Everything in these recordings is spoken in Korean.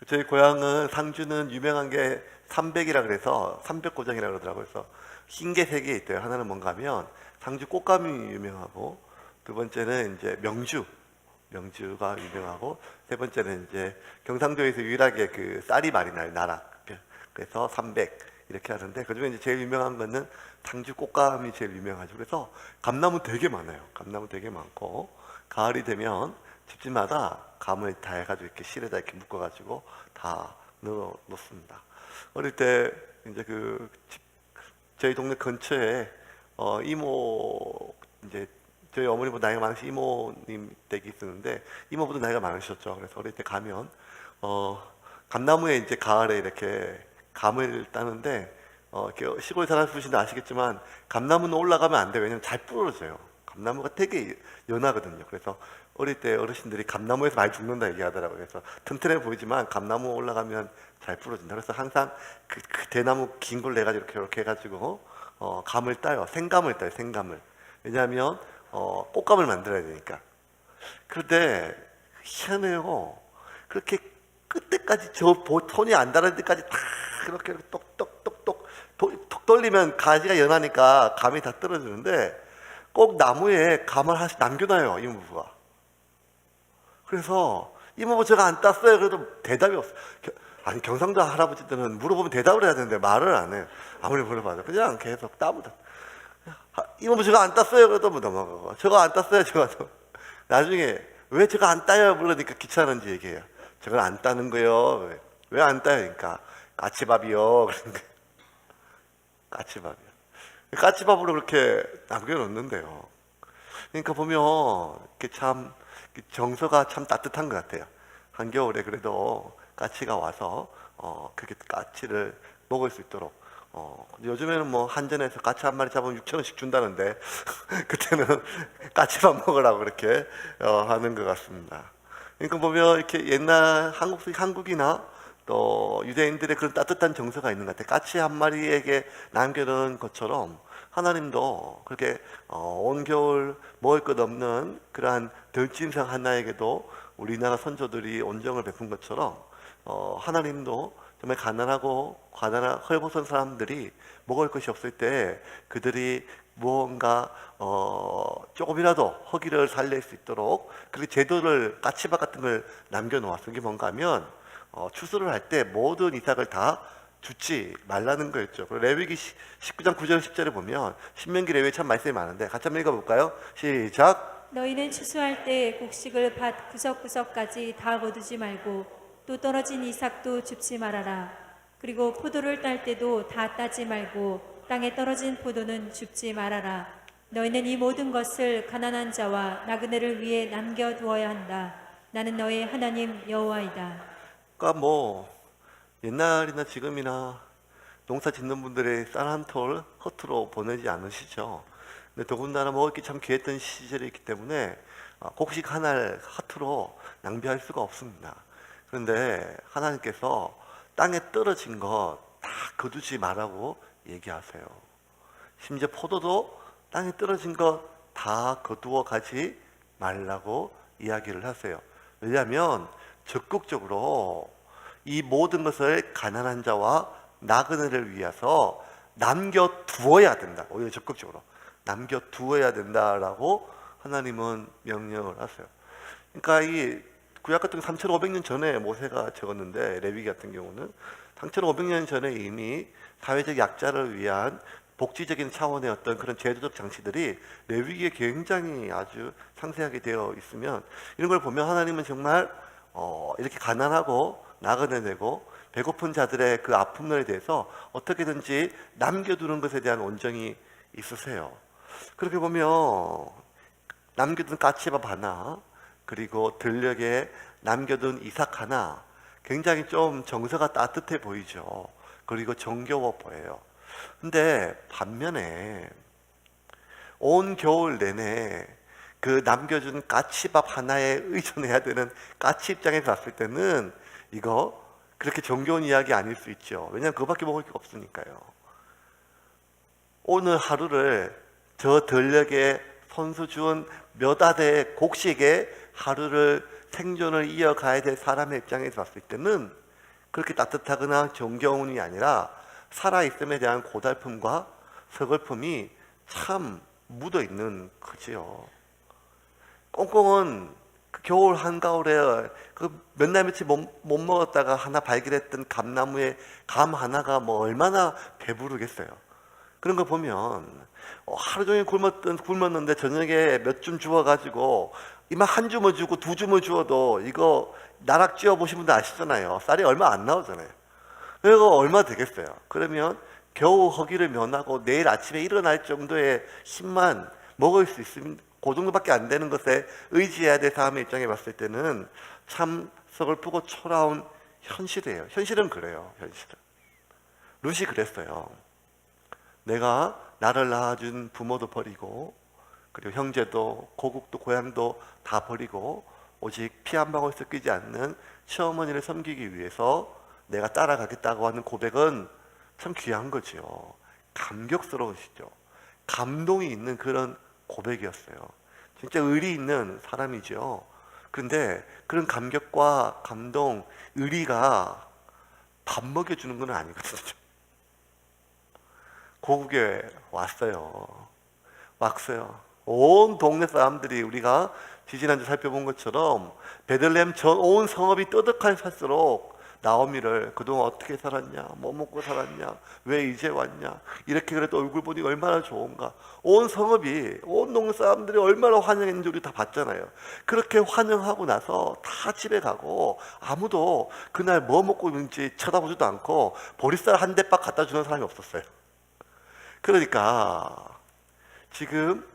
저희 고향은 상주는 유명한 게 삼백이라 그래서 삼백고장이라 그러더라고요. 그래서 흰 게 세 개 있대요. 하나는 뭔가 하면 상주 꽃감이 유명하고, 두 번째는 이제 명주가 유명하고, 세 번째는 이제 경상도에서 유일하게 그 쌀이 많이 나요, 나락. 그래서 삼백 이렇게 하는데, 그중에 이제 제일 유명한 거는 상주 꽃감이 제일 유명하죠. 그래서 감나무 되게 많아요. 감나무 되게 많고, 가을이 되면 집집마다 감을 다 해가지고 이렇게 실에다 이렇게 묶어가지고 다 넣어 놓습니다. 어릴 때 이제 저희 동네 근처에 이모, 이제 저희 어머니보다 나이가 많으신 이모님 댁이 있었는데, 이모보다 나이가 많으셨죠. 그래서 어릴 때 가면 감나무에 이제 가을에 이렇게 감을 따는데, 이렇게 시골 살아보시면 아시겠지만 감나무는 올라가면 안 돼요. 왜냐면 잘 부러져요. 감나무가 되게 연하거든요. 그래서 어릴 때 어르신들이 감나무에서 많이 죽는다 얘기하더라고요. 그래서 튼튼해 보이지만 감나무 올라가면 잘 부러진다. 그래서 항상 그 대나무 긴 걸 내가지고 이렇게 해가지고 감을 따요. 생감을 따요. 생감을. 왜냐하면 꽃감을 만들어야 되니까. 그런데 희한해요. 그렇게 끝에까지 손이 안 닿을 때까지 다 그렇게 똑똑똑똑 톡 돌리면 가지가 연하니까 감이 다 떨어지는데, 꼭 나무에 감을 하나씩 남겨놔요, 이모부가. 그래서 이모부 제가 안 땄어요. 그래도 대답이 없어. 아니, 경상도 할아버지들은 물어보면 대답을 해야 되는데 말을 안 해요. 아무리 물어봐도 그냥 계속 따보다. 이모부 제가 안 땄어요. 그래도 뭐 넘어가고, 저거 안 땄어요. 저거 나중에 왜 제가 안 따요? 물으니까 귀찮은지 얘기해요. 저걸 안 따는 거요. 왜 안 따요? 그러니까 까치밥이요. 그러니까 까치밥이요. 까치밥으로 그렇게 남겨놓는데요. 그러니까 보면 이렇게 참 정서가 참 따뜻한 것 같아요. 한겨울에 그래도 까치가 와서 그렇게 까치를 먹을 수 있도록. 요즘에는 뭐 한전에서 까치 한 마리 잡으면 6,000원씩 준다는데 그때는 까치밥 먹으라고 그렇게 하는 것 같습니다. 그러니까 보면 이렇게 옛날 한국이나 또 유대인들의 그런 따뜻한 정서가 있는 것 같아요. 까치 한 마리에게 남겨놓은 것처럼 하나님도 그렇게 온 겨울 먹을 것 없는 그러한 들짐승 하나에게도 우리나라 선조들이 온정을 베푼 것처럼 하나님도 정말 가난하고 헐벗은 사람들이 먹을 것이 없을 때 그들이 무언가 조금이라도 허기를 살릴 수 있도록 그렇게 제도를, 까치밥 같은 걸 남겨놓았어요. 이게 뭔가 하면 추수를 할 때 모든 이삭을 다 주지 말라는 거였죠. 레위기 19장 9절 10절에 보면, 신명기 레위기 참 말씀이 많은데 같이 한번 읽어볼까요? 시작. 너희는 추수할 때 곡식을 밭 구석구석까지 다 거두지 말고 또 떨어진 이삭도 줍지 말아라. 그리고 포도를 딸 때도 다 따지 말고 땅에 떨어진 포도는 줍지 말아라. 너희는 이 모든 것을 가난한 자와 나그네를 위해 남겨두어야 한다. 나는 너희 하나님 여호와이다. 그러니까 뭐 옛날이나 지금이나 농사 짓는 분들의 쌀 한 톨 허투루 보내지 않으시죠. 근데 더군다나 먹을 게 참 귀했던 시절이 있기 때문에 곡식 하나를 허투루 낭비할 수가 없습니다. 그런데 하나님께서 땅에 떨어진 거 다 거두지 말라고 얘기하세요. 심지어 포도도 땅에 떨어진 거 다 거두어 가지 말라고 이야기를 하세요. 왜냐하면 적극적으로 이 모든 것을 가난한 자와 나그네를 위해서 남겨두어야 된다. 오히려 적극적으로 남겨두어야 된다라고 하나님은 명령을 하세요. 그러니까 이 구약 같은 3,500년 전에 모세가 적었는데, 레위기 같은 경우는 3,500년 전에 이미 사회적 약자를 위한 복지적인 차원의 어떤 그런 제도적 장치들이 레위기에 굉장히 아주 상세하게 되어 있으면, 이런 걸 보면 하나님은 정말 이렇게 가난하고 나그네되고 배고픈 자들의 그 아픔에 대해서 어떻게든지 남겨두는 것에 대한 온정이 있으세요. 그렇게 보면 남겨둔 까치밥 하나, 그리고 들녘에 남겨둔 이삭 하나, 굉장히 좀 정서가 따뜻해 보이죠. 그리고 정겨워 보여요. 근데 반면에 온 겨울 내내 그 남겨준 까치밥 하나에 의존해야 되는 까치 입장에서 봤을 때는 이거 그렇게 정겨운 이야기 아닐 수 있죠. 왜냐하면 그거밖에 먹을 게 없으니까요. 오늘 하루를 저 들녘에 손수 주은 몇 아대의 곡식에 하루를 생존을 이어가야 될 사람의 입장에서 봤을 때는 그렇게 따뜻하거나 정겨움이 아니라 살아있음에 대한 고달픔과 서글픔이 참 묻어있는 거지요. 꽁꽁은 그 겨울 한가을에 그 몇 날 며칠 못 먹었다가 하나 발견했던 감나무에 감 하나가 뭐 얼마나 배부르겠어요. 그런 거 보면 하루 종일 굶었는데 저녁에 몇 줌 주워가지고 이만 한 줌을 주고 두 줌을 주워도 이거 나락 찧어 보신 분들 아시잖아요. 쌀이 얼마 안 나오잖아요. 이거 얼마 되겠어요. 그러면 겨우 허기를 면하고 내일 아침에 일어날 정도의 힘만 먹을 수 있으면 그 정도밖에 안 되는 것에 의지해야 될 사람의 입장에 봤을 때는 참 서글프고 초라운 현실이에요. 현실은 그래요. 현실은. 룻이 그랬어요. 내가 나를 낳아준 부모도 버리고 그리고 형제도 고국도 고향도 다 버리고 오직 피 한 방울 섞이지 않는 시어머니를 섬기기 위해서 내가 따라가겠다고 하는 고백은 참 귀한 거죠. 감격스러우시죠. 감동이 있는 그런 고백이었어요. 진짜 의리 있는 사람이죠. 그런데 그런 감격과 감동, 의리가 밥 먹여주는 건 아니거든요. 고국에 왔어요. 온 동네 사람들이 우리가 지지난주 살펴본 것처럼 베들레헴 전 온 성읍이 떠들썩 할수록 나오미를 그동안 어떻게 살았냐, 뭐 먹고 살았냐, 왜 이제 왔냐, 이렇게 그래도 얼굴 보니 얼마나 좋은가. 온 성읍이, 온 동네 사람들이 얼마나 환영했는지 우리 다 봤잖아요. 그렇게 환영하고 나서 다 집에 가고 아무도 그날 뭐 먹고 있는지 쳐다보지도 않고 보리쌀 한 대박 갖다 주는 사람이 없었어요. 그러니까 지금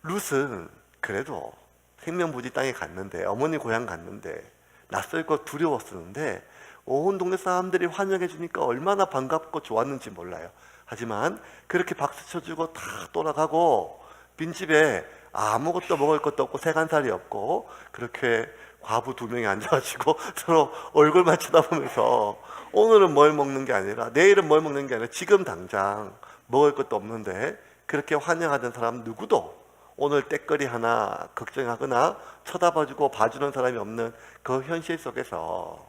룻은 그래도 생명부지 땅에 갔는데, 어머니 고향 갔는데 낯설고 두려웠었는데 온 동네 사람들이 환영해 주니까 얼마나 반갑고 좋았는지 몰라요. 하지만 그렇게 박수 쳐주고 다 돌아가고 빈집에 아무것도 먹을 것도 없고 세간살이 없고 그렇게 과부 2명이 앉아가지고 서로 얼굴만 쳐다보면서 오늘은 뭘 먹는 게 아니라 내일은 뭘 먹는 게 아니라 지금 당장 먹을 것도 없는데 그렇게 환영하던 사람 누구도 오늘 때거리 하나 걱정하거나 쳐다봐주고 봐주는 사람이 없는 그 현실 속에서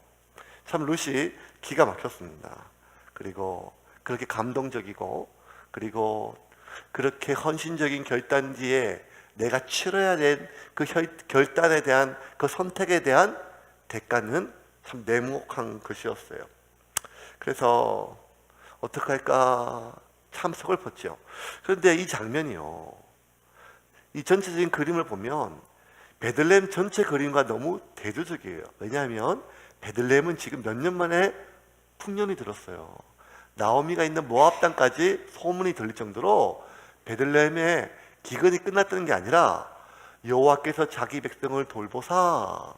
참 룻이 기가 막혔습니다. 그리고 그렇게 감동적이고 그리고 그렇게 헌신적인 결단 뒤에 내가 치러야 될 그 결단에 대한 그 선택에 대한 대가는 참 냉혹한 것이었어요. 그래서 어떡할까 참 서글펐죠. 그런데 이 장면이요, 이 전체적인 그림을 보면 베들레헴 전체 그림과 너무 대조적이에요. 왜냐하면 베들레헴은 지금 몇 년 만에 풍년이 들었어요. 나오미가 있는 모압 땅까지 소문이 들릴 정도로 베들레헴의 기근이 끝났다는 게 아니라 여호와께서 자기 백성을 돌보사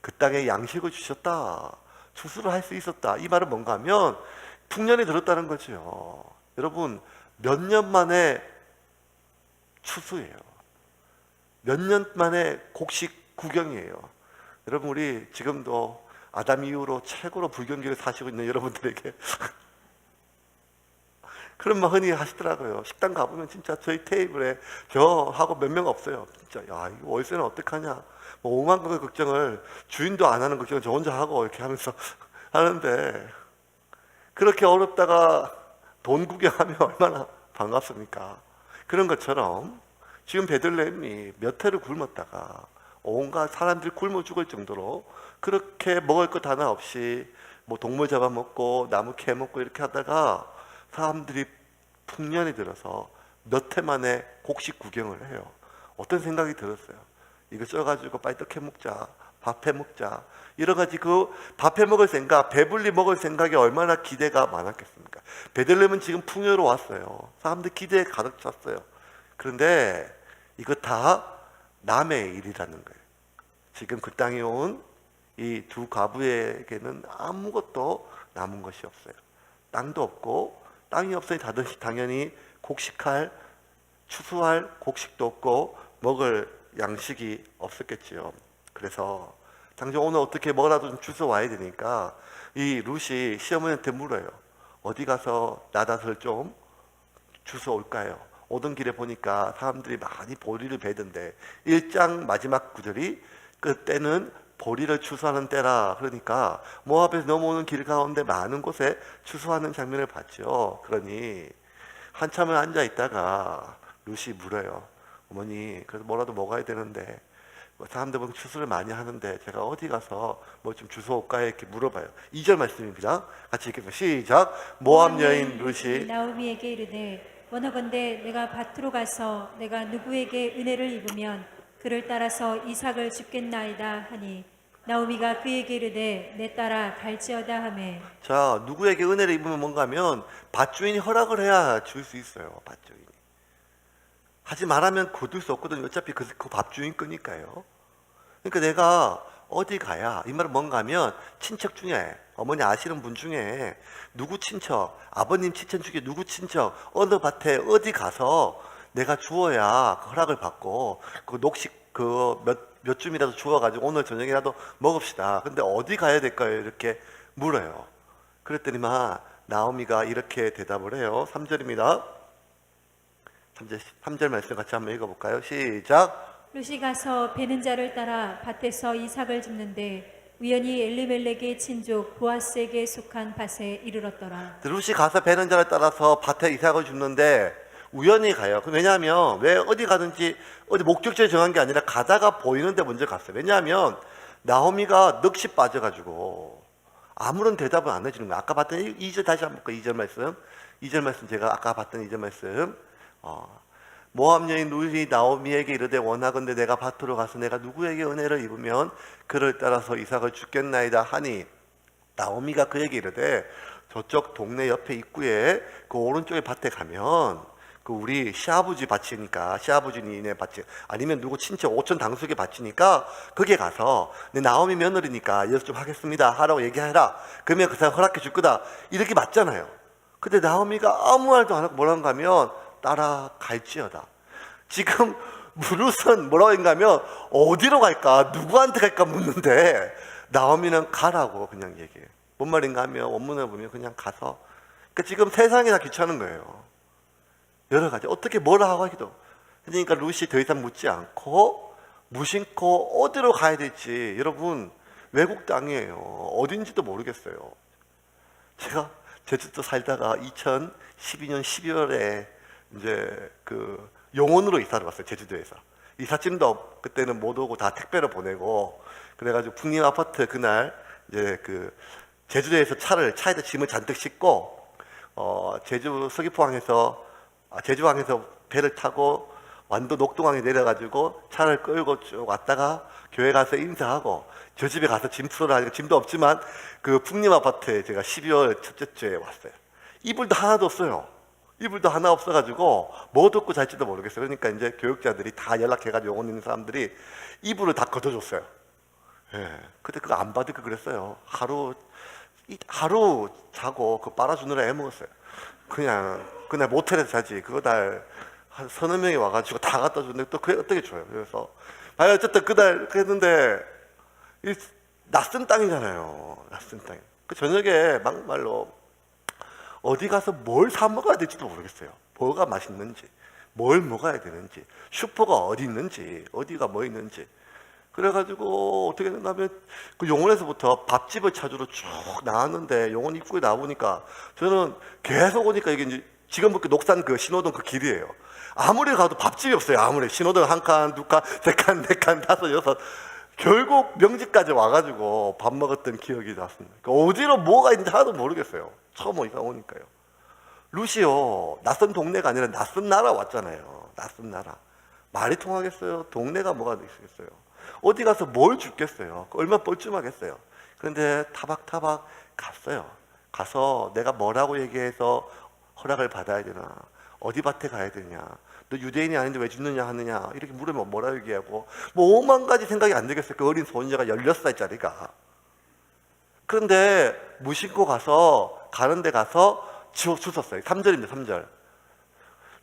그 땅에 양식을 주셨다, 추수를 할 수 있었다. 이 말은 뭔가 하면 풍년이 들었다는 거죠. 여러분, 몇 년 만에 추수예요. 몇 년 만에 곡식 구경이에요. 여러분, 우리 지금도 아담 이후로 최고로 불경기를 사시고 있는 여러분들에게 그런 말 흔히 하시더라고요. 식당 가보면 진짜 저희 테이블에 저하고 몇 명 없어요. 진짜 야, 이거 월세는 어떡하냐, 뭐 5만 그 걱정을, 주인도 안 하는 걱정을 저 혼자 하고 이렇게 하면서 하는데, 그렇게 어렵다가 돈 구경하면 얼마나 반갑습니까? 그런 것처럼 지금 베들레헴이 몇 해를 굶었다가 온갖 사람들이 굶어 죽을 정도로 그렇게 먹을 것 하나 없이 뭐 동물 잡아먹고 나무 캐 먹고 이렇게 하다가 사람들이 풍년이 들어서 몇 해 만에 곡식 구경을 해요. 어떤 생각이 들었어요? 이거 쪄가지고 빨리 떡해 먹자, 밥해 먹자, 여러 가지 그 밥해 먹을 생각, 배불리 먹을 생각이 얼마나 기대가 많았겠습니까? 베들레헴은 지금 풍요로 왔어요. 사람들 기대에 가득 찼어요. 그런데 이거 다 남의 일이라는 거예요. 지금 그 땅에 온 이 두 과부에게는 아무것도 남은 것이 없어요. 땅도 없고, 땅이 없으니 당연히 곡식할, 추수할 곡식도 없고 먹을 양식이 없었겠지요. 그래서 당장 오늘 어떻게 뭐라도 좀 주워 와야 되니까 이 룻이 시어머니한테 물어요. 어디 가서 나닷을 좀 주워 올까요? 오던 길에 보니까 사람들이 많이 보리를 베던데 1장 마지막 구절이 그때는 보리를 추수하는 때라. 그러니까 모압에서 넘어오는 길 가운데 많은 곳에 추수하는 장면을 봤죠. 그러니 한참을 앉아 있다가 룻이 물어요. 어머니, 그래서 뭐라도 먹어야 되는데 사람들 보면 추수를 많이 하는데 제가 어디 가서 뭐 좀 주워올까요? 이렇게 물어봐요. 2절 말씀입니다. 같이 읽겠습니다. 시작. 모압 여인 룻이 나오미에게 이르되 원하건대 내가 밭으로 가서 내가 누구에게 은혜를 입으면 그를 따라서 이삭을 줍겠나이다 하니 나오미가 그에게 이르되 내 딸아 갈지어다 하매 자, 누구에게 은혜를 입으면 뭔가 하면 밭주인이 허락을 해야 줄 수 있어요. 밭주인이. 하지 말하면 거둘 수 없거든요. 어차피 그 밭주인 거니까요. 그러니까 내가 어디 가야, 이 말은 뭔가 하면 친척 중에, 어머니 아시는 분 중에 누구 친척, 아버님 친척 중에 누구 친척, 어느 밭에 어디 가서 내가 주어야 그 허락을 받고 그 녹식 몇 줌이라도 주워가지고 오늘 저녁이라도 먹읍시다. 근데 어디 가야 될까요? 이렇게 물어요. 그랬더니만 나오미가 이렇게 대답을 해요. 3절입니다. 3절 말씀 같이 한번 읽어볼까요? 시작. 룻이 가서 베는 자를 따라 밭에서 이삭을 줍는데 우연히 엘리멜렉의 친족 보아스에게 속한 밭에 이르렀더라. 룻이 가서 베는 자를 따라서 밭에 이삭을 줍는데 우연히 가요. 왜냐하면 왜 어디 가든지 어디 목적지를 정한 게 아니라 가다가 보이는데 먼저 갔어요. 왜냐하면 나오미가 넋이 빠져가지고 아무런 대답을 안 해주는 거예요. 아까 봤던 2절 다시 한번 볼까요? 2절 말씀. 2절 말씀 제가 아까 봤던 2절 말씀. 모압 여인 룻이 나오미에게 이르되 원하건대 내가 밭으로 가서 내가 누구에게 은혜를 입으면 그를 따라서 이삭을 줍겠나이다 하니 나오미가 그에게 이르되 저쪽 동네 옆에 입구에 그 오른쪽에 밭에 가면 그 우리 시아버지 밭이니까 시아버지네 밭이 아니면 누구 친척 오천 당숙의 밭이니까 거기에 가서 내 나오미 며느리니까 이어서 좀 하겠습니다 하라고 얘기해라. 그러면 그 사람 허락해 줄 거다. 이렇게 맞잖아요. 근데 나오미가 아무 말도 안 하고 뭐라고 하면 따라갈지어다. 지금 룻은 뭐라고 했냐면 어디로 갈까 누구한테 갈까 묻는데 나오미는 가라고 그냥 얘기해요. 뭔 말인가 하면 원문을 보면 그냥 가서 그러니까 지금 세상이 다 귀찮은 거예요. 여러 가지 어떻게 뭐라 하고 하기도. 그러니까 룻이 더 이상 묻지 않고 무심코 어디로 가야 될지. 여러분 외국 땅이에요. 어딘지도 모르겠어요. 제가 제주도 살다가 2012년 12월에 이제 그 용원으로 이사를 왔어요. 제주도에서 이삿짐도 그때는 못 오고 다 택배로 보내고 그래가지고 풍림 아파트 그날 이제 그 제주도에서 차에다 짐을 잔뜩 싣고 제주 서귀포항에서 제주항에서 배를 타고 완도 녹동항에 내려가지고 차를 끌고 쭉 왔다가 교회 가서 인사하고 저 집에 가서 짐 풀어라 하니까 짐도 없지만 그 풍림 아파트에 제가 12월 첫째 주에 왔어요. 이불도 하나도 없어요. 이불도 하나 없어가지고 뭐 듣고 잘지도 모르겠어요. 그러니까 이제 교육자들이 다 연락해가지고 용원 있는 사람들이 이불을 다 걷어줬어요. 예. 근데 그거 안 받을까 그랬어요. 하루 자고 그거 빨아주느라 애먹었어요. 그냥 그날 모텔에서 자지. 그거 날 한 서너 명이 와가지고 다 갖다 줬는데 또 그게 어떻게 줘요. 그래서 어쨌든 그날 그랬는데 이 낯선 땅이잖아요. 낯선 땅. 그 저녁에 막말로 어디 가서 뭘 사 먹어야 될지도 모르겠어요. 뭐가 맛있는지, 뭘 먹어야 되는지, 슈퍼가 어디 있는지, 어디가 뭐 있는지. 그래가지고 어떻게 됐냐면 그 용원에서부터 밥집을 찾으러 쭉 나왔는데 용원 입구에 나오니까 저는 계속 오니까 이게 이제 지금 그 녹산 그 신호등 그 길이에요. 아무리 가도 밥집이 없어요. 아무리 신호등 한 칸, 두 칸, 세 칸, 네 칸, 다섯, 여섯. 결국 명지까지 와가지고 밥 먹었던 기억이 났습니다. 어디로 뭐가 있는지 하나도 모르겠어요. 처음 이사 오니까요. 룻이요, 낯선 동네가 아니라 낯선 나라 왔잖아요. 낯선 나라. 말이 통하겠어요? 동네가 뭐가 있겠어요? 어디 가서 뭘 줍겠어요? 얼마나 뻘쭘하겠어요? 그런데 타박타박 갔어요. 가서 내가 뭐라고 얘기해서 허락을 받아야 되나? 어디 밭에 가야 되냐? 너 유대인이 아닌데 왜 죽느냐 하느냐? 이렇게 물으면 뭐라 얘기하고 뭐 5만 가지 생각이 안 되겠어요. 그 어린 소녀가 16살짜리가. 그런데 무심코 가서 가는 데 가서 주웠어요. 3절입니다. 3절.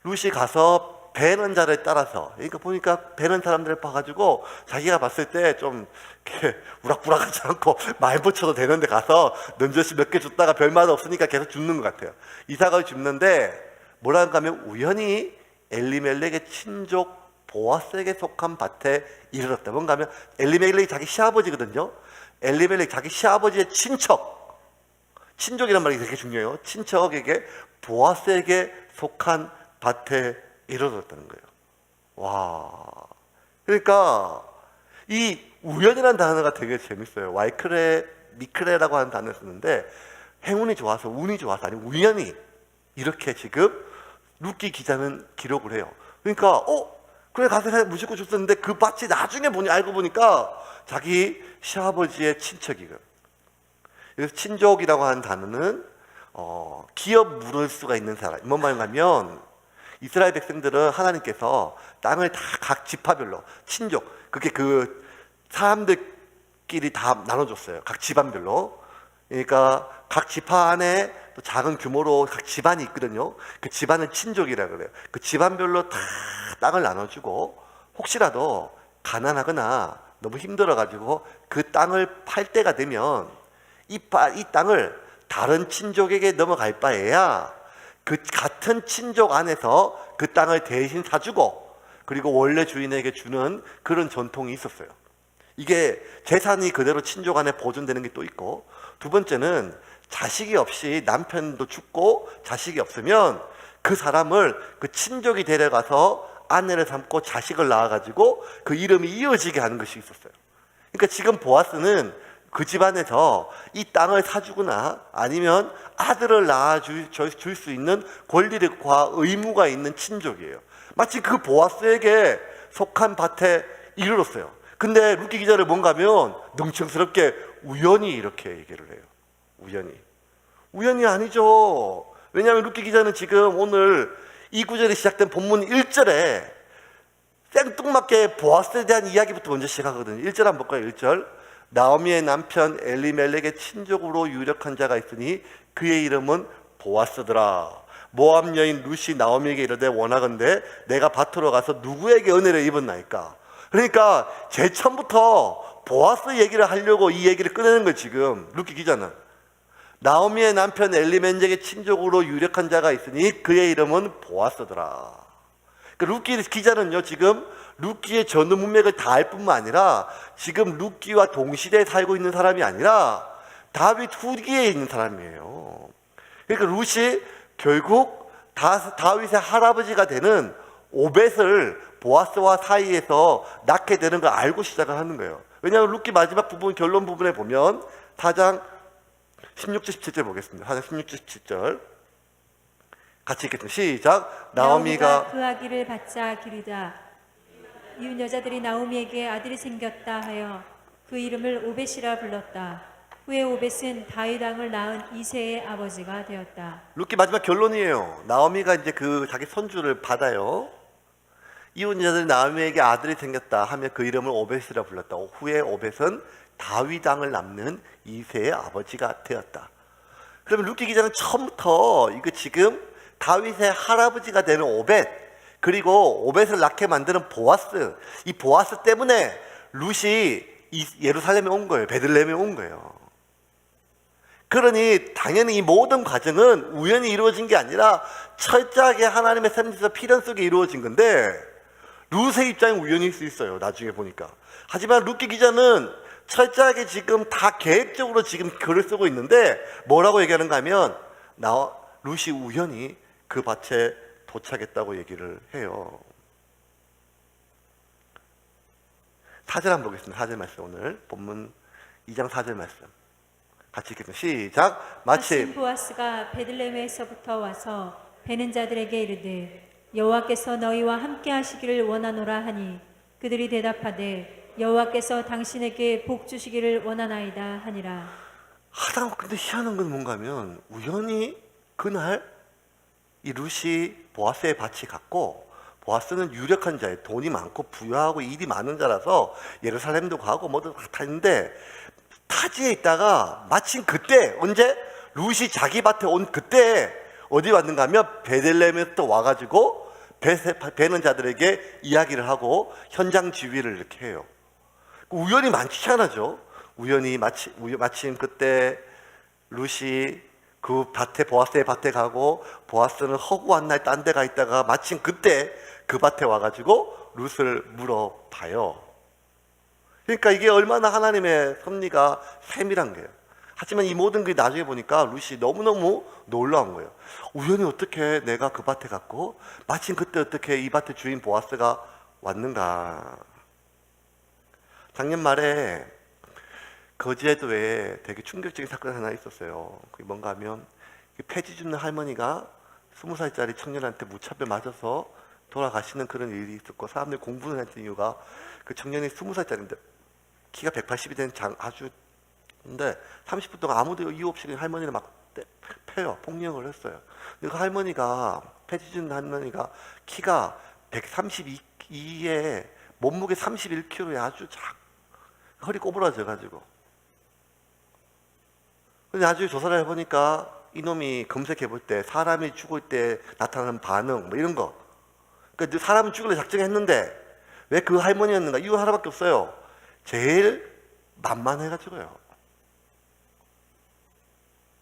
룻이 가서 배는 자를 따라서, 그러니까 보니까 배는 사람들을 봐가지고 자기가 봤을 때 좀 이렇게 우락부락하지 않고 말 붙여도 되는데 가서 넌저시 몇 개 줬다가 별맛 없으니까 계속 줍는 것 같아요. 이삭을 줍는데 뭐라는가 하면 우연히 엘리멜렉의 친족 보아스에게 속한 밭에 이르렀다. 뭔가 하면 엘리멜렉이 자기 시아버지거든요. 엘리멜렉 자기 시아버지의 친족이란 말이 되게 중요해요. 친척에게 보아스에게 속한 밭에 이르렀다는 거예요. 와, 그러니까 이 우연이라는 단어가 되게 재밌어요. 와이크레, 미크레라고 하는 단어를 쓰는데 행운이 좋아서, 운이 좋아서, 아니 우연히 이렇게 지금 루키 기자는 기록을 해요. 그러니까 그래 가서 무심코 줬었는데 그 밭이 나중에 알고 보니까 자기 시아버지의 친척이거든. 그래서 친족이라고 하는 단어는 기업 물을 수가 있는 사람. 뭔 말인가 하면 이스라엘 백성들은 하나님께서 땅을 다 각 지파별로 친족, 그게 그 사람들끼리 다 나눠줬어요. 각 집안별로. 그러니까 각 지파 안에 또 작은 규모로 각 집안이 있거든요. 그 집안을 친족이라 그래요. 그 집안별로 다 땅을 나눠주고 혹시라도 가난하거나 너무 힘들어가지고 그 땅을 팔 때가 되면 이 땅을 다른 친족에게 넘어갈 바에야 그 같은 친족 안에서 그 땅을 대신 사주고 그리고 원래 주인에게 주는 그런 전통이 있었어요. 이게 재산이 그대로 친족 안에 보존되는 게 또 있고, 두 번째는 자식이 없이 남편도 죽고 자식이 없으면 그 사람을 그 친족이 데려가서 아내를 삼고 자식을 낳아가지고 그 이름이 이어지게 하는 것이 있었어요. 그러니까 지금 보아스는 그 집안에서 이 땅을 사주거나 아니면 아들을 낳아줄 수 있는 권리력과 의무가 있는 친족이에요. 마치 그 보아스에게 속한 밭에 이르렀어요. 근데 루키 기자를 뭔가 하면 능청스럽게 우연히 이렇게 얘기를 해요. 우연이 아니죠. 왜냐하면 루키 기자는 지금 오늘 이 구절이 시작된 본문 1절에 생뚱맞게 보아스에 대한 이야기부터 먼저 시작하거든요. 1절 한번 볼까요? 1절. 나오미의 남편 엘리멜렉의 친족으로 유력한 자가 있으니 그의 이름은 보아스더라. 모압 여인 룻이 나오미에게 이르되 원하건대 내가 밭으로 가서 누구에게 은혜를 입었나이까. 그러니까 제일 처음부터 보아스 얘기를 하려고 이 얘기를 꺼내는 거예요. 지금 루키 기자는 나오미의 남편 엘리멜렉의 친족으로 유력한 자가 있으니 그의 이름은 보아스더라. 루키 기자는요, 지금 루키의 전후 문맥을 다 알 뿐만 아니라 지금 루키와 동시대에 살고 있는 사람이 아니라 다윗 후기에 있는 사람이에요. 그러니까 룻이 결국 다윗의 할아버지가 되는 오벳을 보아스와 사이에서 낳게 되는 걸 알고 시작을 하는 거예요. 왜냐하면 루키 마지막 부분, 결론 부분에 보면 4장 16절 17절 보겠습니다. 4장 16절 17절 같이 읽겠습니다. 시작. 나오미가 그 아기를 받자 기르다 이웃 여자들이 나오미에게 아들이 생겼다 하여 그 이름을 오벳이라 불렀다. 후에 오벳은 다윗 왕을 낳은 이새의 아버지가 되었다. 루키 마지막 결론이에요. 나오미가 이제 그 자기 손주를 받아요. 이웃 여자들이 나오미에게 아들이 생겼다 하며 그 이름을 오벳이라 불렀다. 후에 오벳은 다윗 왕을 낳는 이새의 아버지가 되었다. 그러면 루키 기자는 처음부터 이거 지금 다윗의 할아버지가 되는 오벳, 그리고 오벳을 낳게 만드는 보아스, 이 보아스 때문에 룻이 예루살렘에 온 거예요. 베들레헴에 온 거예요. 그러니 당연히 이 모든 과정은 우연히 이루어진 게 아니라 철저하게 하나님의 섭리에서 필연 속에 이루어진 건데, 룻의 입장이 우연일 수 있어요. 나중에 보니까. 하지만 루키 기자는 철저하게 지금 다 계획적으로 지금 글을 쓰고 있는데 뭐라고 얘기하는가 하면 룻이 우연히 그 밭에 도착했다고 얘기를 해요. 4절 한번 보겠습니다. 4절 말씀, 오늘 본문 2장 4절 말씀 같이 읽겠습니다. 시작. 마침 보아스가 베들레헴에서부터 와서 베는 자들에게 이르되 여호와께서 너희와 함께 하시기를 원하노라 하니 그들이 대답하되 여호와께서 당신에게 복 주시기를 원하나이다 하니라. 하다가 근데 희한한 건 뭔가 하면 우연히 그날 이 룻이 보아스의 밭이 갔고, 보아스는 유력한 자예요. 돈이 많고 부유하고 일이 많은 자라서 예루살렘도 가고 뭐도 다 했는데 타지에 있다가 마침 그때 언제 룻이 자기 밭에 온 그때 어디 왔는가 하면 베들레헴에 또 와가지고 베는 자들에게 이야기를 하고 현장 지휘를 이렇게 해요. 우연이 많지 않아죠. 우연히 마침 그때 룻이 그 밭에, 보아스의 밭에 가고 보아스는 허구한 날 딴 데 가 있다가 마침 그때 그 밭에 와가지고 룻을 물어봐요. 그러니까 이게 얼마나 하나님의 섭리가 세밀한 거예요. 하지만 이 모든 게 나중에 보니까 룻이 너무너무 놀라운 거예요. 우연히 어떻게 내가 그 밭에 갔고 마침 그때 어떻게 이 밭의 주인 보아스가 왔는가. 작년 말에 거제도에 되게 충격적인 사건이 하나 있었어요. 그게 뭔가 하면 폐지 줍는 할머니가 20살짜리 청년한테 무차별 맞아서 돌아가시는 그런 일이 있었고, 사람들이 공부를 했던 이유가 그 청년이 20살짜리인데 키가 180이 된 아주, 근데 30분 동안 아무도 이유 없이 할머니를 막 패요. 폭력을 했어요. 근데 그 할머니가, 폐지 줍는 할머니가 키가 132에 몸무게 31kg에 아주 허리 꼬부라져 가지고. 근데 나중에 조사를 해보니까 이놈이 검색해 볼 때 사람이 죽을 때 나타나는 반응 뭐 이런 거, 그러니까 사람은 죽으려 작정했는데 왜 그 할머니였는가? 이유 하나밖에 없어요. 제일 만만해가지고요.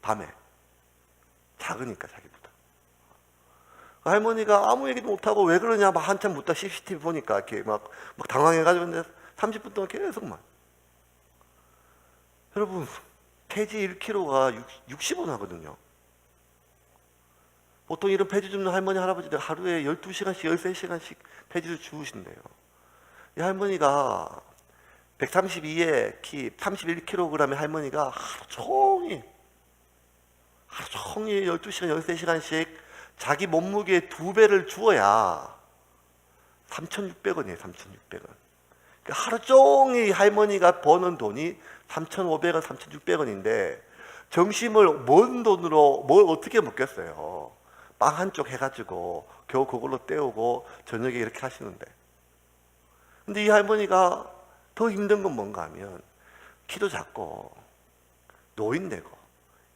밤에 작으니까 자기보다. 그 할머니가 아무 얘기도 못하고 왜 그러냐 막 한참 묻다 CCTV 보니까 이렇게 막 당황해가지고, 근데 30분 동안 계속 여러분, 폐지 1kg가 60원 하거든요. 보통 이런 폐지 줍는 할머니, 할아버지들 하루에 12시간씩, 13시간씩 폐지를 주우신대요. 이 할머니가 132에 키 31kg의 할머니가 하루 종일 12시간, 13시간씩 자기 몸무게의 2배를 주어야 3,600원이에요, 3,600원. 그러니까 하루 종일 할머니가 버는 돈이 3,500원, 3,600원인데 점심을 뭔 돈으로 뭘 어떻게 먹겠어요. 빵 한쪽 해가지고 겨우 그걸로 때우고 저녁에 이렇게 하시는데, 근데 이 할머니가 더 힘든 건 뭔가 하면 키도 작고 노인되고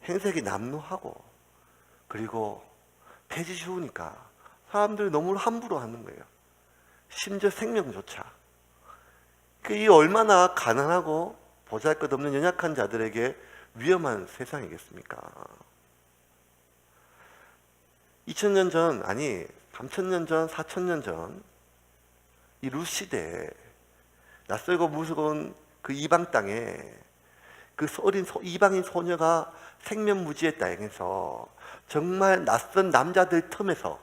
행색이 남루하고, 그리고 폐지 주우니까 사람들이 너무 함부로 하는 거예요. 심지어 생명조차. 이 얼마나 가난하고 보잘것없는 연약한 자들에게 위험한 세상이겠습니까? 2000년 전, 아니 3000년 전, 4000년 전 이 룻 시대에 낯설고 무서운 그 이방 땅에 그 어린 이방인 소녀가 생면무지의 땅에서 정말 낯선 남자들 틈에서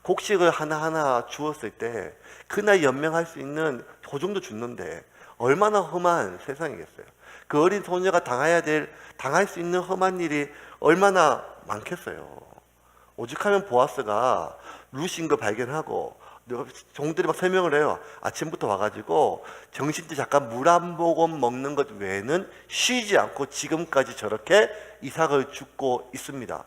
곡식을 하나하나 주었을 때 그날 연명할 수 있는 조정도 줬는데 얼마나 험한 세상이겠어요. 그 어린 소녀가 당할 수 있는 험한 일이 얼마나 많겠어요. 오죽하면 보아스가 룻인 거 발견하고 종들이 막 설명을 해요. 아침부터 와가지고 정신도 잠깐 물 한 모금 먹는 것 외에는 쉬지 않고 지금까지 저렇게 이삭을 줍고 있습니다.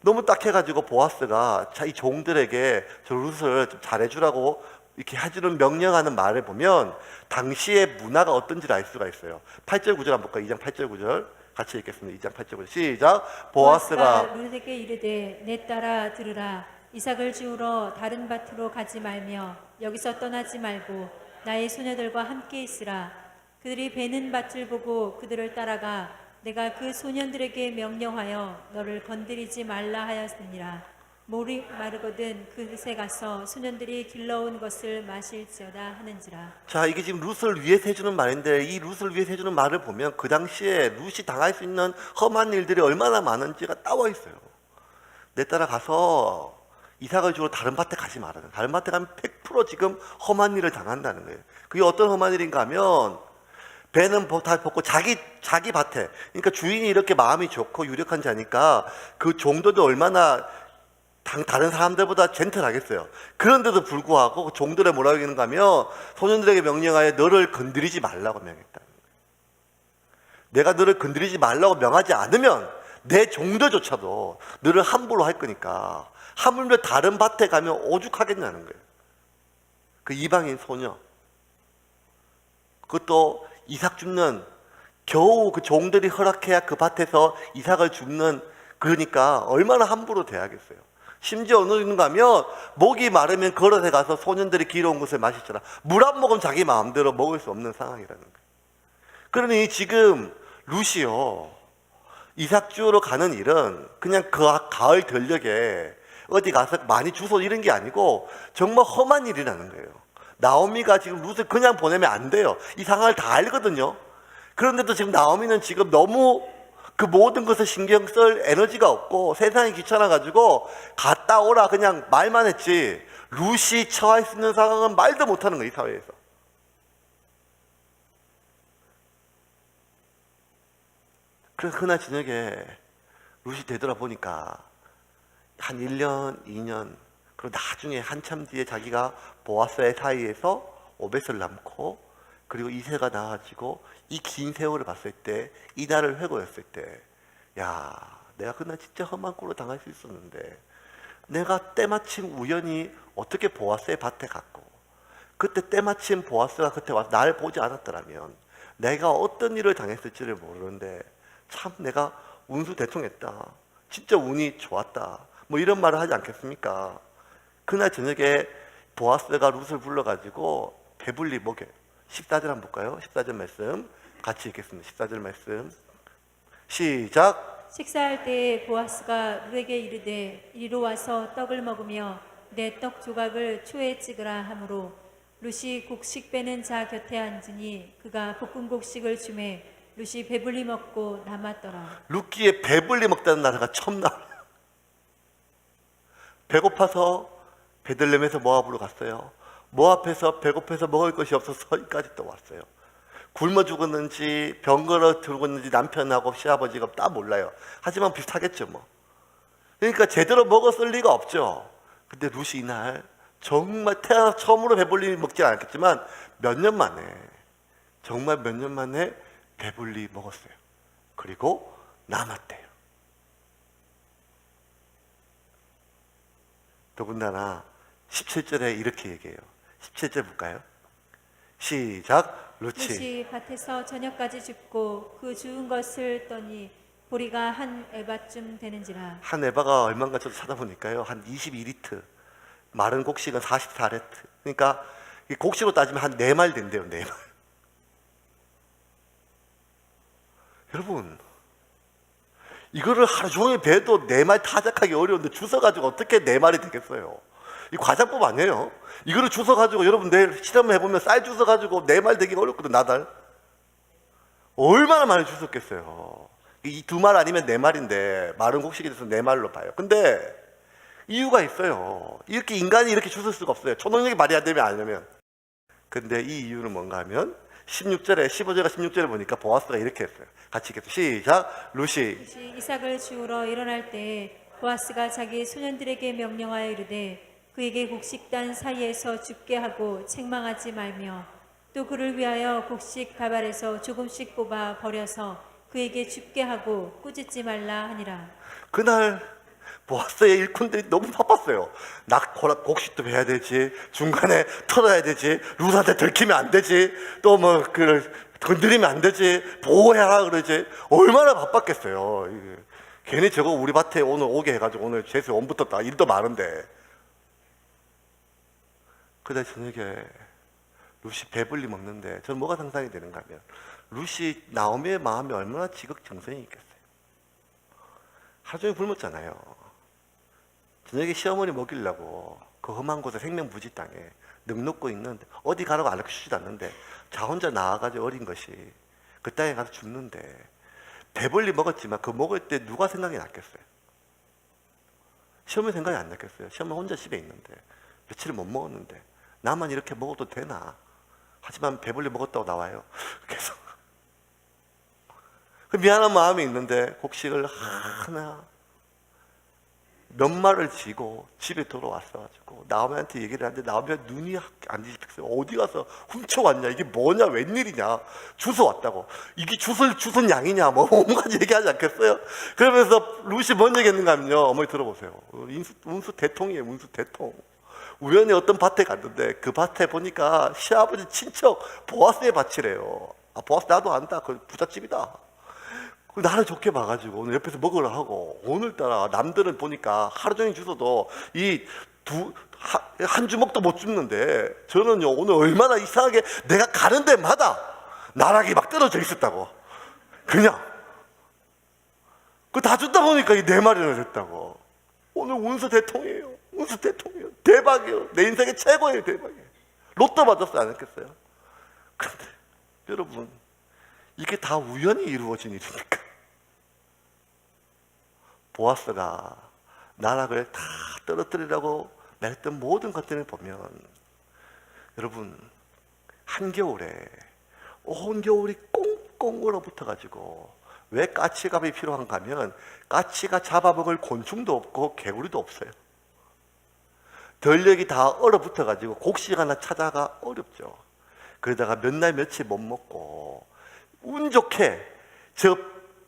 너무 딱해가지고 보아스가 이 종들에게 저 룻을 좀 잘해주라고 이렇게 해주는 명령하는 말을 보면 당시의 문화가 어떤지를 알 수가 있어요. 8절 9절 한번 볼까요? 2장 8절 9절 같이 읽겠습니다. 2장 8절 9절 시작. 보아스가 룻에게 이르되 내 딸아 들으라. 이삭을 지우러 다른 밭으로 가지 말며 여기서 떠나지 말고 나의 소녀들과 함께 있으라. 그들이 베는 밭을 보고 그들을 따라가 내가 그 소년들에게 명령하여 너를 건드리지 말라 하였느니라. 물이 마르거든 그릇에 가서 소년들이 길러온 것을 마실지어다 하는지라. 자, 이게 지금 룻을 위해서 해주는 말인데, 이 룻을 위해서 해주는 말을 보면 그 당시에 룻이 당할 수 있는 험한 일들이 얼마나 많은지가 따와 있어요. 내 따라 가서 이삭을 주러 다른 밭에 가지 말아요. 다른 밭에 가면 100% 지금 험한 일을 당한다는 거예요. 그게 어떤 험한 일인가 하면 배는 다 벗고 자기 밭에, 그러니까 주인이 이렇게 마음이 좋고 유력한 자니까 그 종들도 얼마나 다른 사람들보다 젠틀하겠어요. 그런데도 불구하고 종들의 뭐라고 얘기하는가 하면 소년들에게 명령하여 너를 건드리지 말라고 명했다. 내가 너를 건드리지 말라고 명하지 않으면 내 종들조차도 너를 함부로 할 거니까 하물며 다른 밭에 가면 오죽하겠냐는 거예요. 그 이방인 소녀, 그것도 이삭 줍는, 겨우 그 종들이 허락해야 그 밭에서 이삭을 줍는, 그러니까 얼마나 함부로 대하겠어요. 심지어 어느 정도 가면 목이 마르면 걸어서 가서 소년들이 길어온 것을 마시더라. 물 한 모금 자기 마음대로 먹을 수 없는 상황이라는 거예요. 그러니 지금 룻이요, 이삭 주우러 가는 일은 그냥 그 가을 들녘에 어디 가서 많이 주소 이런 게 아니고 정말 험한 일이라는 거예요. 나오미가 지금 룻을 그냥 보내면 안 돼요. 이 상황을 다 알거든요. 그런데도 지금 나오미는 지금 너무 그 모든 것을 신경 쓸 에너지가 없고 세상이 귀찮아가지고 갔다 오라 그냥 말만 했지, 룻이 처할 수 있는 상황은 말도 못하는 거예요, 이 사회에서. 그래서 그날 저녁에 룻이 되돌아보니까 한 1년, 2년, 그리고 나중에 한참 뒤에 자기가 보아스의 사이에서 오벳을 낳고 그리고 이세가 나와가지고 이 긴 세월을 봤을 때, 이날을 회고했을 때, 야, 내가 그날 진짜 험한 꼴을 당할 수 있었는데 내가 때마침 우연히 어떻게 보아스의 밭에 갔고 그때 때마침 보아스가 그때 와서 날 보지 않았더라면 내가 어떤 일을 당했을지를 모르는데 참 내가 운수대통했다, 진짜 운이 좋았다, 뭐 이런 말을 하지 않겠습니까? 그날 저녁에 보아스가 룻을 불러가지고 배불리 먹여요. 14절 한번 볼까요? 14절 말씀 같이 읽겠습니다. 14절 말씀 시작. 식사할 때에 보아스가 룻에게 이르되 이리로 와서 떡을 먹으며 내 떡 조각을 초에 찍으라 하므로 룻이 곡식 빼는 자 곁에 앉으니 그가 볶은 곡식을 주매 룻이 배불리 먹고 남았더라. 룻기에 배불리 먹다는 나라가 처음 나와요. 배고파서 베들레헴에서 모압으로 갔어요. 모압에서 배고파서 먹을 것이 없어서 여기까지 또 왔어요. 굶어 죽었는지 병걸어 죽었는지 남편하고 시아버지가 다 몰라요. 하지만 비슷하겠죠 뭐. 그러니까 제대로 먹었을 리가 없죠. 근데 룻이 이날 정말 태어나서 처음으로 배불리 먹지 않았겠지만 몇 년 만에, 정말 몇 년 만에 배불리 먹었어요. 그리고 남았대요. 더군다나 17절에 이렇게 얘기해요. 17절 볼까요? 시작. 룻이 밭에서 저녁까지 줍고 그 주운 것을 떠니 보리가 한 에바쯤 되는지라. 한 에바가 얼마인가 저도 찾아보니까요, 한 22리트, 마른 곡식은 44리트. 그러니까 이 곡식으로 따지면 한 4말 된대요. 4말. 여러분, 이거를 하루 종일 배도 4말 타작하기 어려운데 주워가지고 어떻게 4말이 되겠어요? 이 과장법 아니에요? 이거를 주워가지고 여러분 내일 실험을 해보면 쌀 주워가지고 4말 되기가 어렵거든. 나달 얼마나 많이 주웠겠어요. 이 2말 아니면 4말인데 마른 곡식이 돼서 4말로 봐요. 근데 이유가 있어요. 이렇게 인간이 이렇게 주울 수가 없어요. 초능력이 발휘 안 되면 아니면. 근데 이 이유는 뭔가 하면 15절과 16절에 보니까 보아스가 이렇게 했어요. 같이 읽겠습니다. 시작. 룻이 이삭을 주우러 일어날 때 보아스가 자기 소년들에게 명령하여 이르되 그에게 곡식단 사이에서 죽게 하고 책망하지 말며 또 그를 위하여 곡식 가발에서 조금씩 뽑아 버려서 그에게 죽게 하고 꾸짖지 말라 하니라. 그날 보아스의 일꾼들이 너무 바빴어요. 곡식도 해야 되지, 중간에 털어야 되지, 룻한테 들키면 안 되지, 또 뭐 건드리면 안 되지, 보호해라 그러지. 얼마나 바빴겠어요. 괜히 저거 우리 밭에 오늘 오게 해가지고 오늘 재수 원 붙었다, 일도 많은데. 그날 저녁에 룻이 배불리 먹는데 저는 뭐가 상상이 되는가 하면 룻이 나오미의 마음이 얼마나 지극정성이 있겠어요. 하루 종일 굶었잖아요. 저녁에 시어머니 먹이려고 그 험한 곳에 생명부지 땅에 능놓고 있는데 어디 가라고 알려주지도 않는데 자 혼자 나와가지고 어린 것이 그 땅에 가서 죽는데 배불리 먹었지만 그 먹을 때 누가 생각이 났겠어요? 시어머니 생각이 안 났겠어요? 시어머니 혼자 집에 있는데 며칠을 못 먹었는데 나만 이렇게 먹어도 되나? 하지만 배불리 먹었다고 나와요. 그래서 그 미안한 마음이 있는데 곡식을 하나 몇 마를 지고 집에 돌아왔어가지고 나오미한테 얘기를 하는데 나오미가 눈이 안 뒤집혔어요. 어디 가서 훔쳐왔냐, 이게 뭐냐, 웬일이냐, 주워왔다고, 이게 주운 양이냐, 뭐 온갖 얘기하지 않겠어요? 그러면서 룻이 뭔 얘기했는가 하면요, 어머니 들어보세요. 운수 대통이에요. 운수 대통. 우연히 어떤 밭에 갔는데 그 밭에 보니까 시아버지 친척 보아스의 밭이래요. 아, 보아스 나도 안다, 그 부잣집이다. 나를 좋게 봐가지고 오늘 옆에서 먹으라 하고, 오늘따라 남들은 보니까 하루 종일 주워도 한 주먹도 못 줍는데 저는요 오늘 얼마나 이상하게 내가 가는 데마다 나락이 막 떨어져 있었다고. 그냥 그 다 줬다 보니까 이 4마리나 됐다고. 오늘 운수 대통이에요. 운수 대통이에요. 대박이에요. 내 인생의 최고예요. 대박이에요. 로또 받았어요? 안 했겠어요? 그런데 여러분, 이게 다 우연히 이루어진 일입니까? 보아스가 나락을 다 떨어뜨리라고 말했던 모든 것들을 보면, 여러분, 한겨울에 온 겨울이 꽁꽁 얼어붙어 가지고, 왜 까치갑이 필요한가 하면 까치가 잡아먹을 곤충도 없고 개구리도 없어요. 덜력이 다 얼어붙어 가지고 곡식 하나 찾아가 어렵죠. 그러다가 몇 날 며칠 못 먹고 운 좋게 저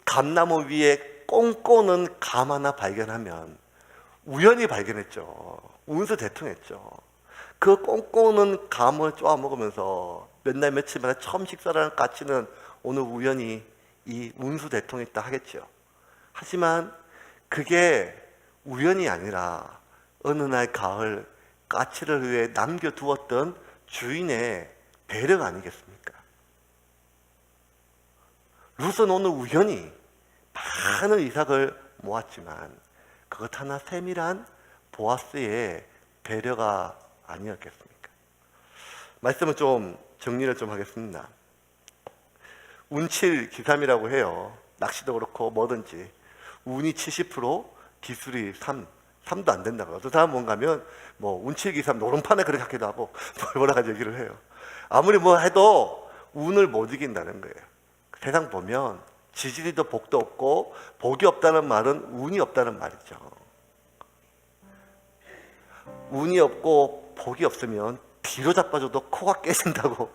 감나무 위에 꽁꽁은 감 하나 발견하면, 우연히 발견했죠. 운수 대통했죠. 그 꽁꽁은 감을 쪼아 먹으면서 몇 날 며칠 만에 처음 식사를 하는 까치는 오늘 우연히 이 운수 대통했다 하겠죠. 하지만 그게 우연이 아니라 어느 날 가을 까치를 위해 남겨두었던 주인의 배려가 아니겠습니까? 룻은 오늘 우연히 많은 이삭을 모았지만 그것 하나 세밀한 보아스의 배려가 아니었겠습니까? 말씀을 좀 정리를 좀 하겠습니다. 운칠 기삼이라고 해요. 낚시도 그렇고 뭐든지 운이 70%, 기술이 3도 안 된다고. 어떤 사람 뭔가 하면 뭐 운칠 기삼 노름판에 그렇게 하기도 하고 뭐라 가지 얘기를 해요. 아무리 뭐 해도 운을 못 이긴다는 거예요. 세상 보면 지지리도 복도 없고 복이 없다는 말은 운이 없다는 말이죠. 운이 없고 복이 없으면 뒤로 자빠져도 코가 깨진다고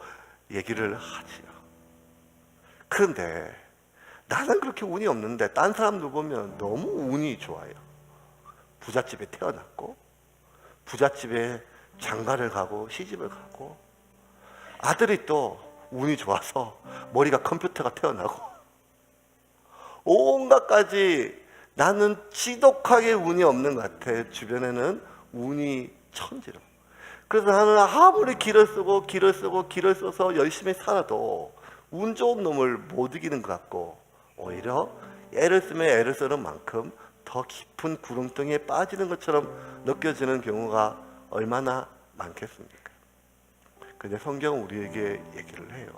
얘기를 하지요. 그런데 나는 그렇게 운이 없는데 딴 사람들 보면 너무 운이 좋아요. 부잣집에 태어났고 부잣집에 장가를 가고 시집을 가고, 아들이 또 운이 좋아서 머리가 컴퓨터가 태어나고, 온갖 가지 나는 지독하게 운이 없는 것 같아. 주변에는 운이 천지로. 그래서 나는 아무리 길을 써서 열심히 살아도 운 좋은 놈을 못 이기는 것 같고, 오히려 애를 쓰면 애를 쓰는 만큼 더 깊은 구름덩이에 빠지는 것처럼 느껴지는 경우가 얼마나 많겠습니까? 근데 성경은 우리에게 얘기를 해요.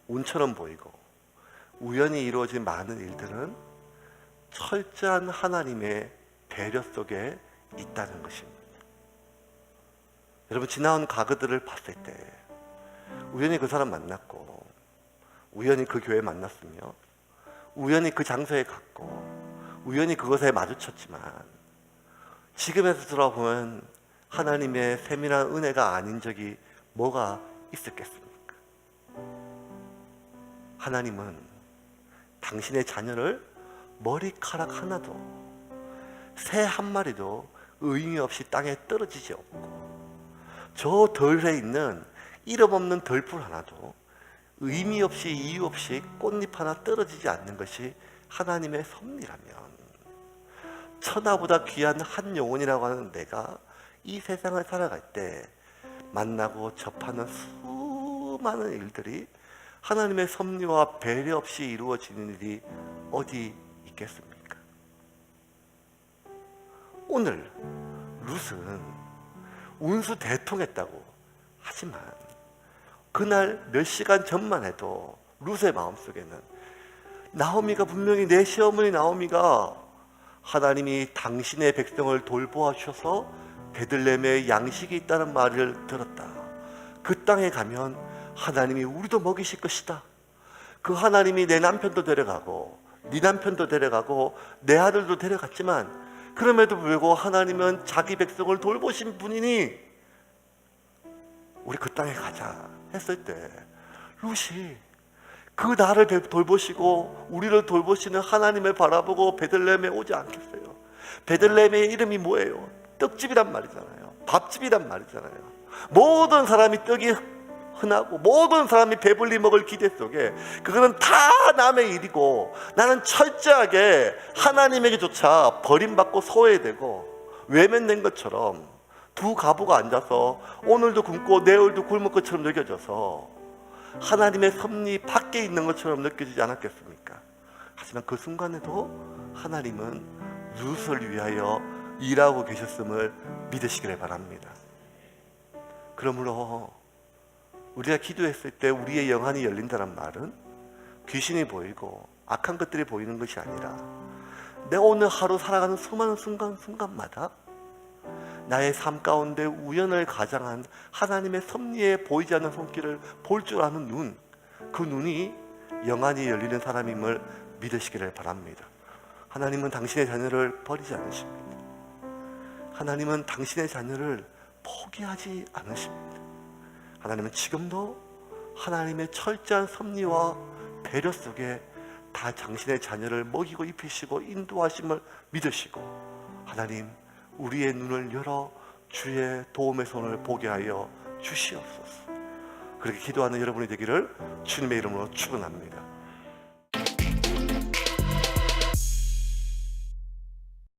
운처럼 보이고 우연히 이루어진 많은 일들은 철저한 하나님의 배려 속에 있다는 것입니다. 여러분, 지나온 과거들을 봤을 때 우연히 그 사람 만났고, 우연히 그 교회 만났으며, 우연히 그 장소에 갔고, 우연히 그것에 마주쳤지만, 지금에서 돌아보면 하나님의 세밀한 은혜가 아닌 적이 뭐가 있었겠습니까? 하나님은 당신의 자녀를 머리카락 하나도, 새 한 마리도 의미 없이 땅에 떨어지지 없고, 저 덜에 있는 이름 없는 덜풀 하나도 의미 없이 이유 없이 꽃잎 하나 떨어지지 않는 것이 하나님의 섭리라면, 천하보다 귀한 한 영혼이라고 하는 내가 이 세상을 살아갈 때 만나고 접하는 수많은 일들이 하나님의 섭리와 배려 없이 이루어지는 일이 어디 있겠습니까? 오늘 룻은 운수 대통했다고 하지만 그날 몇 시간 전만 해도 룻의 마음속에는 나오미가 분명히, 내 시어머니 나오미가 하나님이 당신의 백성을 돌보아 주셔서 베들레헴에 양식이 있다는 말을 들었다. 그 땅에 가면 하나님이 우리도 먹이실 것이다. 그 하나님이 내 남편도 데려가고 네 남편도 데려가고 내 아들도 데려갔지만, 그럼에도 불구하고 하나님은 자기 백성을 돌보신 분이니 우리 그 땅에 가자 했을 때, 룻이 그 나를 돌보시고 우리를 돌보시는 하나님을 바라보고 베들레헴에 오지 않겠어요? 베들레헴의 이름이 뭐예요? 떡집이란 말이잖아요. 밥집이란 말이잖아요. 모든 사람이 떡이 흔하고 모든 사람이 배불리 먹을 기대 속에 그거는 다 남의 일이고, 나는 철저하게 하나님에게조차 버림받고 소외되고 외면된 것처럼 두 가부가 앉아서 오늘도 굶고 내일도 굶을 것처럼 느껴져서 하나님의 섭리 밖에 있는 것처럼 느껴지지 않았겠습니까? 하지만 그 순간에도 하나님은 룻을 위하여 일하고 계셨음을 믿으시기를 바랍니다. 그러므로 우리가 기도했을 때 우리의 영안이 열린다는 말은 귀신이 보이고 악한 것들이 보이는 것이 아니라 내가 오늘 하루 살아가는 수많은 순간마다 나의 삶 가운데 우연을 가장한 하나님의 섭리에 보이지 않는 손길을 볼 줄 아는 눈, 그 눈이 영안이 열리는 사람임을 믿으시기를 바랍니다. 하나님은 당신의 자녀를 버리지 않으십니다. 하나님은 당신의 자녀를 포기하지 않으십니다. 하나님은 지금도 하나님의 철저한 섭리와 배려 속에 다 당신의 자녀를 먹이고 입히시고 인도하심을 믿으시고, 하나님 우리의 눈을 열어 주의 도움의 손을 보게 하여 주시옵소서. 그렇게 기도하는 여러분이 되기를 주님의 이름으로 축원합니다.